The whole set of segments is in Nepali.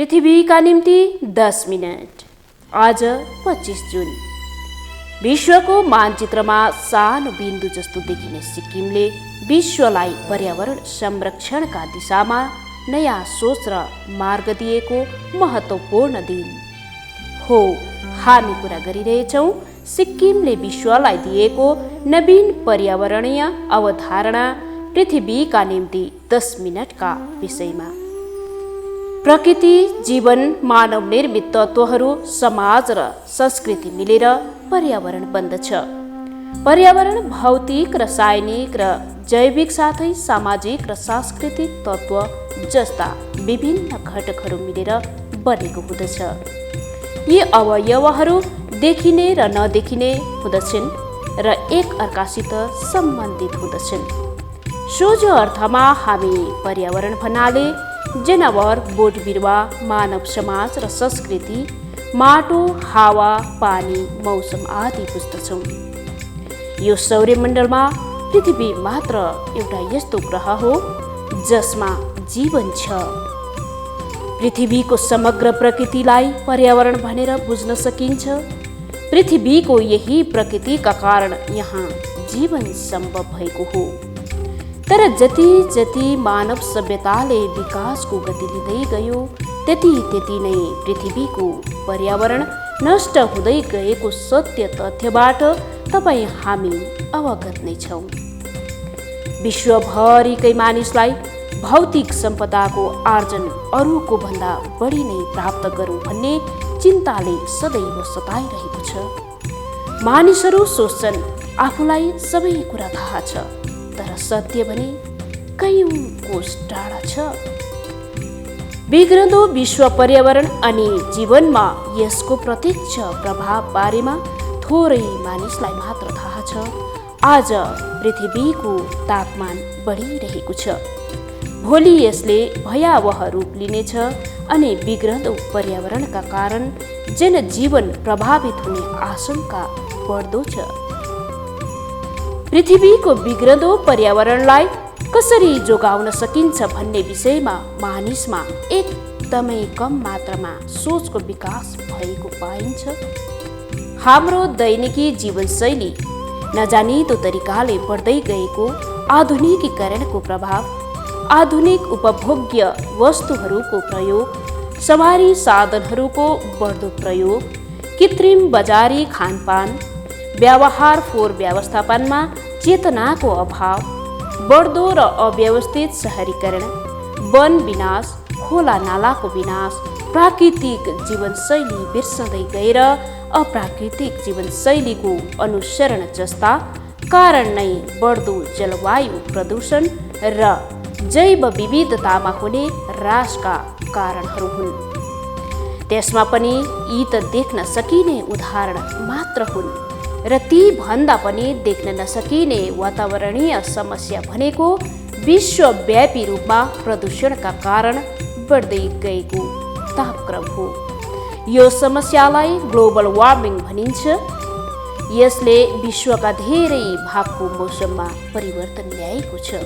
पृथ्वीका निम्ति 10 मिनट। आज 25 जुन। विश्वको मानचित्रमा सानो बिन्दु जस्तो देखिने सिक्किमले विश्वलाई पर्यावरण संरक्षणका दिशामा नयाँ सोच र मार्ग दिएको महत्त्वपूर्ण दिन हो। हामी कुरा गरिरहेछौँ सिक्किमले विश्वलाई दिएको नवीन पर्यावरणीय अवधारणा पृथ्वीका निम्ति 10 मिनटका विषयमा। प्रकृति, जीवन, मानव निर्मित तत्त्वहरू, समाज र संस्कृति मिलेर पर्यावरण बन्दछ। पर्यावरण भौतिक, रासायनिक र जैविक साथै सामाजिक र सांस्कृतिक तत्त्व जस्ता विभिन्न घटकहरू मिलेर बनेको हुँदछ। यी अवयवहरू देखिने र नदेखिने हुँदछन् र एक अर्कासित सम्बन्धित हुँदछन्। सोझो अर्थमा हामी पर्यावरण भन्नाले जनावर, बोट बिरुवा, मानव समाज र संस्कृति, माटो, हावा, पानी, मौसम आदि बुझ्दछौँ। यो सौर्यमण्डलमा पृथ्वी मात्र एउटा यस्तो ग्रह हो जसमा जीवन छ। पृथ्वीको समग्र प्रकृतिलाई पर्यावरण भनेर बुझ्न सकिन्छ। पृथ्वीको यही प्रकृतिका कारण यहाँ जीवन सम्भव भएको हो। तर जति जति मानव सभ्यताले विकासको गति लिँदै गयो त्यति नै पृथ्वीको पर्यावरण नष्ट हुँदै गएको सत्य तथ्यबाट तपाईँ हामी अवगत नै छौँ। विश्वभरिकै मानिसलाई भौतिक सम्पदाको आर्जन अरूको भन्दा बढी नै प्राप्त गरौँ भन्ने चिन्ताले सदैव सताइरहेको छ। मानिसहरू सोच्छन् आफूलाई सबै कुरा थाहा छ, तर सत्य भने कयौं कोस टाढा छ। बिग्रँदो विश्व पर्यावरण अनि जीवनमा यसको प्रत्यक्ष प्रभाव बारेमा थोरै मानिसलाई मात्र थाहा छ। आज पृथ्वीको तापमान बढिरहेको छ। भोलि यसले भयावह रूप लिनेछ अनि बिग्रँदो पर्यावरणका कारण जनजीवन प्रभावित हुने आशंका बढ्दो छ। पृथ्वीको बिग्रँदो पर्यावरणलाई कसरी जोगाउन सकिन्छ भन्ने विषयमा मानिसमा एकदमै कम मात्रामा सोचको विकास भएको पाइन्छ। हाम्रो दैनिकी जीवनशैली, नजानिदो तरिकाले बढ्दै गएको आधुनिकीकरणको प्रभाव, आधुनिक उपभोग्य वस्तुहरूको प्रयोग, सवारी साधनहरूको बढ्दो प्रयोग, कृत्रिम बजारी खानपान, व्यवहार फोहोर व्यवस्थापनमा चेतनाको अभाव, बढ्दो र अव्यवस्थित शहरीकरण, वन विनाश, खोला नालाको विनाश, प्राकृतिक जीवनशैली बिर्सँदै गएर अप्राकृतिक जीवनशैलीको अनुसरण जस्ता कारण नै बढ्दो जलवायु प्रदूषण र जैव विविधतामा हुने ह्रासका कारणहरू हुन्। त्यसमा पनि यी त देख्न सकिने उदाहरण मात्र हुन् र ती भन्दा पनि देख्न नसकिने वातावरणीय समस्या भनेको विश्वव्यापी रूपमा प्रदूषणका कारण बढ्दै गएको तापक्रम हो। यो समस्यालाई ग्लोबल वार्मिङ भनिन्छ। यसले विश्वका धेरै भागको मौसममा परिवर्तन ल्याएको छ।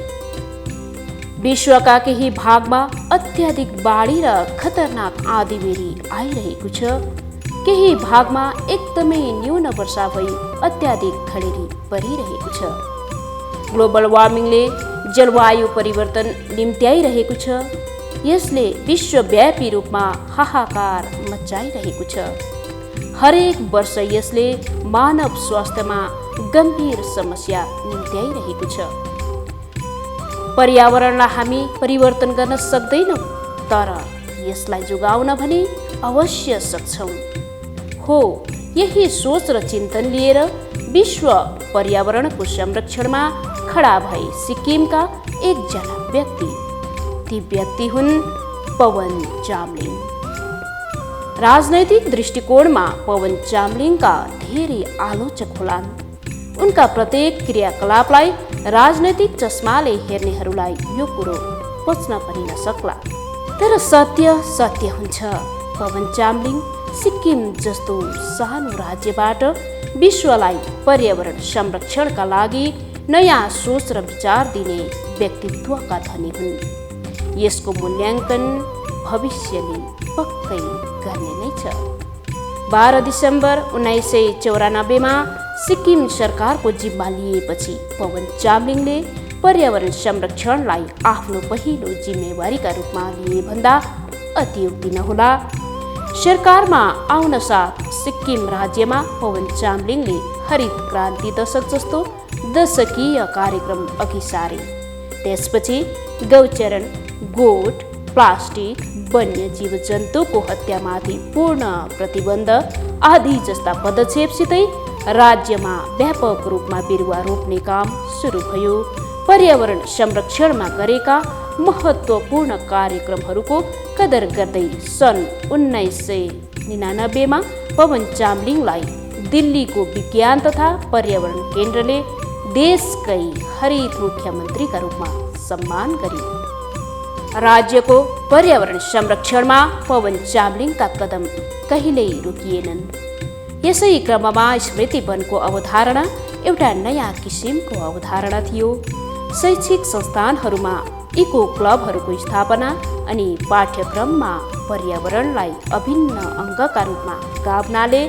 विश्वका केही भागमा अत्याधिक बाढी र खतरनाक आँधीबेहरी आइरहेको छ। केही भागमा एकदमै न्यून वर्षा भई अत्याधिक खडेरी परिरहेको छ। ग्लोबल वार्मिङले जलवायु परिवर्तन निम्त्याइरहेको छ। यसले विश्वव्यापी रूपमा हाहाकार मचाइरहेको छ। हरेक वर्ष यसले मानव स्वास्थ्यमा गम्भीर समस्या निम्त्याइरहेको छ। पर्यावरणलाई हामी परिवर्तन गर्न सक्दैनौँ, तर यसलाई जोगाउन भने अवश्य सक्छौँ। हो, यही सोच र चिन्तन लिएर विश्व पर्यावरणको संरक्षणमा खडा भए सिक्किमका एकजना व्यक्ति। ती व्यक्ति हुन् पवन चामलिङ। राजनैतिक दृष्टिकोणमा पवन चामलिङका धेरै आलोचक होलान्। उनका प्रत्येक क्रियाकलापलाई राजनैतिक चस्माले हेर्नेहरूलाई यो कुरो पच्न पनि नसक्ला, तर सत्य सत्य हुन्छ। पवन चामलिङ सिक्किम जस्तो सानो राज्यबाट विश्वलाई पर्यावरण संरक्षणका लागि नयाँ सोच र विचार दिने व्यक्तित्वका धनी हुन्। यसको मूल्याङ्कन भविष्यले पक्कै गर्ने नै छ। 12 डिसेम्बर 1994 सिक्किम सरकारको जिम्मा लिएपछि पवन चामलिङले पर्यावरण संरक्षणलाई आफ्नो पहिलो जिम्मेवारीका रूपमा लिए भन्दा अतियुक्ति नहोला। सरकारमा आउन साथ सिक्किम राज्यमा पवन चामलिङले हरित क्रान्ति दशक जस्तो दशकीय कार्यक्रम अघि सारे। त्यसपछि गौचरण, गोठ, प्लास्टिक, वन्य जीव जन्तुको हत्यामाथि पूर्ण प्रतिबन्ध आदि जस्ता पदक्षेपसितै राज्यमा व्यापक रूपमा बिरुवा रोप्ने काम सुरु भयो। पर्यावरण संरक्षणमा गरेका महत्त्वपूर्ण कार्यक्रमहरूको कदर गर्दै सन् 1999 पवन चामलिङलाई दिल्लीको विज्ञान तथा पर्यावरण केन्द्रले देशकै हरित मुख्यमन्त्रीका रूपमा सम्मान गर्यो। राज्यको पर्यावरण संरक्षणमा पवन चामलिङका कदम कहिल्यै रोकिएनन्। यसै क्रममा स्मृति वनको अवधारणा एउटा नयाँ किसिमको अवधारणा थियो। शैक्षिक संस्थानहरूमा इको क्लबहरूको स्थापना अनि पाठ्यक्रममा पर्यावरणलाई अभिन्न अङ्गका रूपमा गाभ्नाले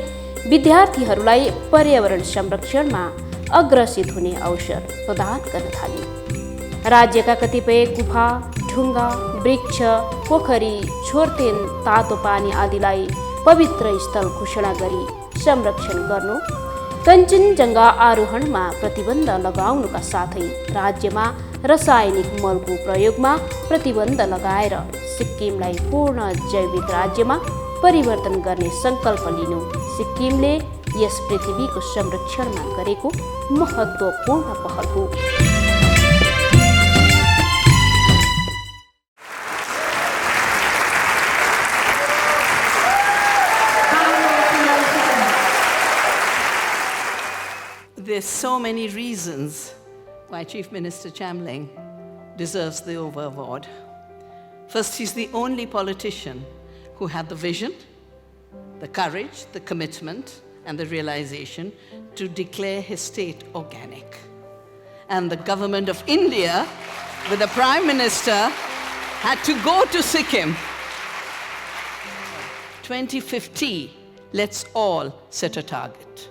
विद्यार्थीहरूलाई पर्यावरण संरक्षणमा अग्रसित हुने अवसर प्रदान गर्न थाल्यो। राज्यका कतिपय गुफा, ढुङ्गा, वृक्ष, पोखरी, छोर्तेन, तातो पानी आदिलाई पवित्र स्थल घोषणा गरी संरक्षण गर्नु, कञ्चनजङ्घा आरोहणमा प्रतिबन्ध लगाउनुका साथै राज्यमा रासायनिक मलको प्रयोगमा प्रतिबन्ध लगाएर सिक्किमलाई पूर्ण जैविक राज्यमा परिवर्तन गर्ने सङ्कल्प लिनु सिक्किमले यस पृथ्वीको संरक्षणमा गरेको महत्त्वपूर्ण पहल हो। There's so many reasons why Chief Minister Chamling deserves the Over Award. First, he's the only politician who had the vision, the courage, the commitment, and the realization to declare his state organic. And the government of India, with the Prime Minister, had to go to Sikkim. 2050, let's all set a target.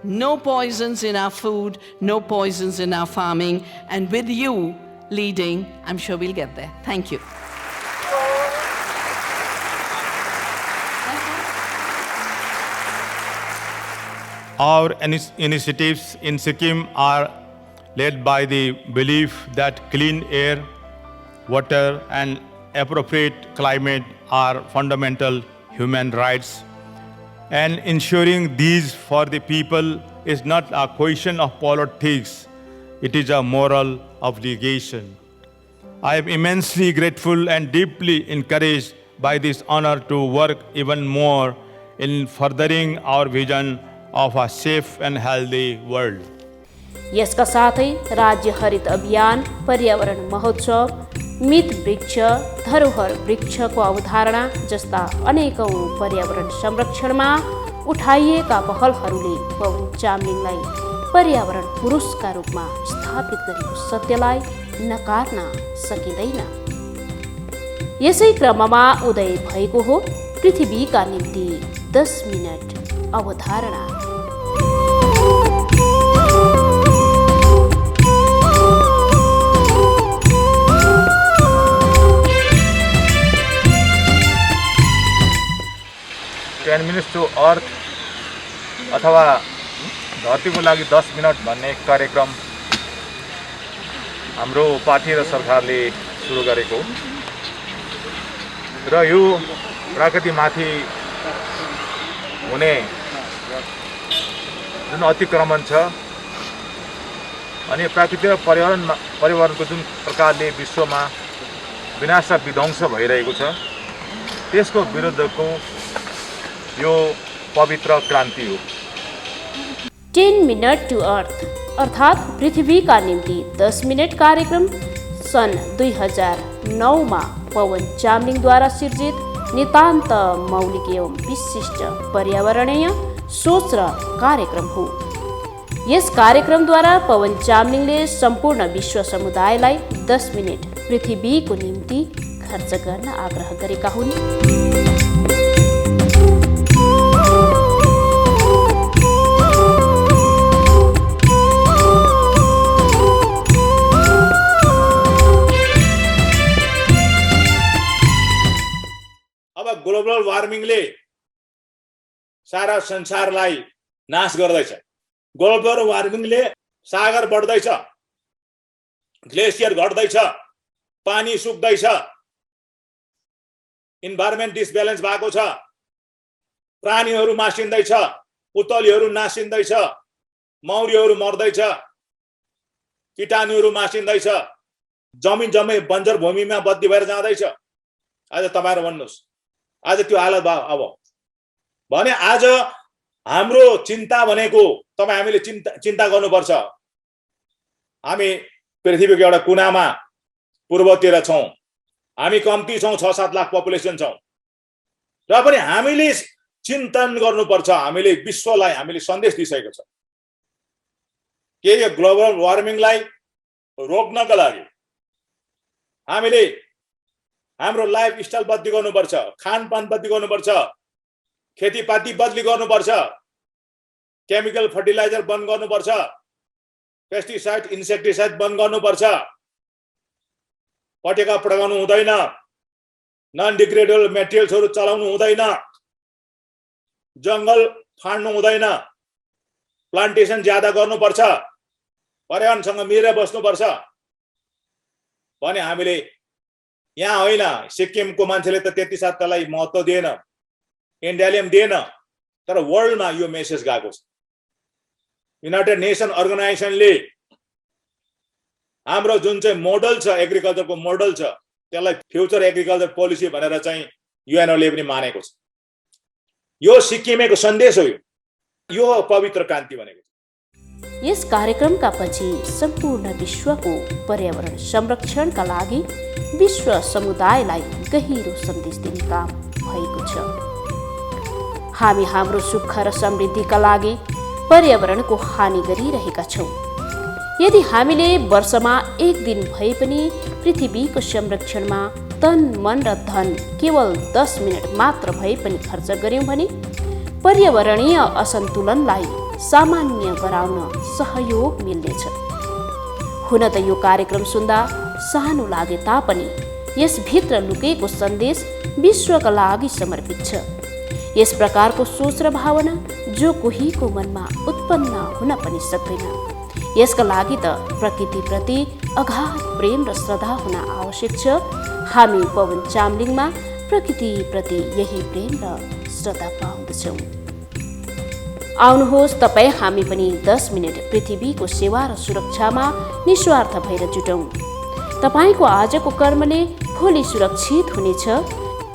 No poisons in our food, no poisons in our farming, and with you leading, I'm sure we'll get there. Thank you. Our initiatives in Sikkim are led by the belief that clean air, water, and appropriate climate are fundamental human rights. And ensuring these for the people is not a question of politics, it is a moral obligation. I am immensely grateful and deeply encouraged by this honor to work even more in furthering our vision of a safe and healthy world. यसका साथै राज्य हरित अभियान, पर्यावरण महोत्सव, मित वृक्ष, धरोहर वृक्षको अवधारणा जस्ता अनेकौं पर्यावरण संरक्षणमा उठाइएका पहलहरूले पवन चामलिङलाई पर्यावरण पुरुषका रूपमा स्थापित गरेको सत्यलाई नकार्न सकिँदैन। यसै क्रममा उदय भएको हो पृथ्वीका निम्ति 10 मिनट अवधारणा। मिनट्स टु अर्थ अथवा धरतीको लागि 10 मिनट भन्ने कार्यक्रम हाम्रो पार्टी र सरकारले सुरु गरेको र यो प्रकृतिमाथि हुने जुन अतिक्रमण छ अनि प्रकृति र पर्यावरणको जुन प्रकारले विश्वमा विनाश र विध्वंस भइरहेको छ त्यसको विरुद्धको यो पवित्र क्रान्ति हो। 10 मिनट टु अर्थ अर्थात् पृथ्वीका निम्ति 10 मिनट कार्यक्रम सन् 2009 मा पवन चामलिङद्वारा सिर्जित नितान्त मौलिक एवं विशिष्ट पर्यावरणीय सोच र कार्यक्रम हो। यस कार्यक्रमद्वारा पवन चामलिङले सम्पूर्ण विश्व समुदायलाई 10 मिनट पृथ्वीको निम्ति खर्च गर्न आग्रह गरेका हुन्। अब ग्लोबल वार्मिङले सारा संसारलाई नाश गर्दैछ। ग्लोबल वार्मिङले सागर बढ्दैछ, ग्लेसियर घट्दैछ, पानी सुक्दैछ, इन्भाइरोमेन्ट डिसब्यालेन्स भएको छ, प्राणीहरू मासिँदैछ, पुतलीहरू नासिँदैछ, मौरीहरू मर्दैछ, कीटाणुहरू मासिँदैछ, जमिन जम्मै बन्जर भूमिमा बत्ती भएर जाँदैछ। आज तपाईहरु भन्नुस्, आज त्यो हालत भयो। अब भने आज हाम्रो चिन्ता भनेको तपाई हामीले चिन्ता गर्नुपर्छ। हामी पृथ्वीको एउटा कुनामा पूर्वतिर छौं, हामी कम्ती छौं, 6-7 लाख पपुलेसन छौं, र पनि हामीले चिन्तन गर्नुपर्छ। हामीले विश्वलाई हामीले सन्देश दिइसकेको छ के यो ग्लोबल वार्मिङलाई रोक्नका लागि हामीले हाम्रो लाइफस्टाइल बदली गर्नुपर्छ, खानपान बदली गर्नुपर्छ, खेतीपाती बदली गर्नुपर्छ, केमिकल फर्टिलाइजर बन्द गर्नुपर्छ, पेस्टिसाइड इन्सेक्टिसाइड बन्द गर्नुपर्छ, पटेका पड्काउनु हुँदैन, नन डिग्रेडेबल मेटेरियल्सहरू चलाउनु हुँदैन, जंगल फाड्नु हुँदैन, प्लान्टेसन ज्यादा गर्नुपर्छ, पर्यावरणसँग मिलेर बस्नुपर्छ भने हामीले यहाँ होइन। सिक्किमको मान्छेले त त्यति साथ त्यसलाई महत्त्व दिएन, इन्डियाले पनि दिएन, तर वर्ल्डमा यो मेसेज गएको छ। युनाइटेड नेसन अर्गनाइजेसनले हाम्रो जुन चाहिँ मोडल छ, एग्रिकल्चरको मोडल छ, त्यसलाई फ्युचर एग्रिकल्चर पोलिसी भनेर चाहिँ युएनओले पनि मानेको छ। यो सिक्किमेको सन्देश हो, यो पवित्र क्रान्ति भनेको। यस कार्यक्रमका पछि सम्पूर्ण विश्वको पर्यावरण संरक्षणका लागि विश्व समुदायलाई गहिरो सन्देश दिने काम भएको छ। हामी हाम्रो सुख र समृद्धिका लागि पर्यावरणको हानि गरिरहेका छौँ। यदि हामीले वर्षमा एक दिन भए पनि पृथ्वीको संरक्षणमा तन मन र धन केवल 10 मिनट मात्र भए पनि खर्च गर्यौं भने पर्यावरणीय असन्तुलनलाई सामान्य गराउन सहयोग मिल्नेछ। हुन त यो कार्यक्रम सुन्दा सानो लागे तापनि यसभित्र लुकेको सन्देश विश्वका लागि समर्पित छ। यस प्रकारको सोच र भावना जो कोहीको मनमा उत्पन्न हुन पनि सक्दैन। यसका लागि त प्रकृतिप्रति अगाध प्रेम र श्रद्धा हुन आवश्यक छ। हामी पवन चामलिङमा प्रकृतिप्रति यही प्रेम र श्रद्धा पाउँदछौँ। आउनुहोस् तपाईँ हामी पनि 10 मिनट पृथ्वीको सेवा र सुरक्षामा निस्वार्थ भएर जुटौँ। तपाईँको आजको कर्मले भोलि सुरक्षित हुनेछ।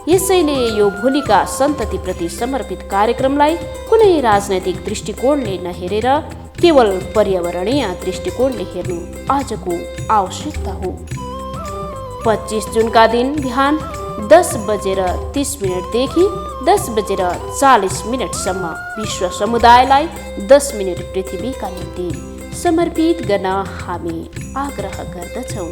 यसैले यो भोलिका सन्ततिप्रति समर्पित कार्यक्रमलाई कुनै राजनैतिक दृष्टिकोणले नहेरेर केवल पर्यावरणीय दृष्टिकोणले हेर्नु आजको आवश्यकता हो। 25 जुनका दिन बिहान 10:30 देखि 10:40 विश्व समुदायलाई 10 मिनट पृथ्वीका निम्ति समर्पित गर्न हामी आग्रह गर्दछौँ।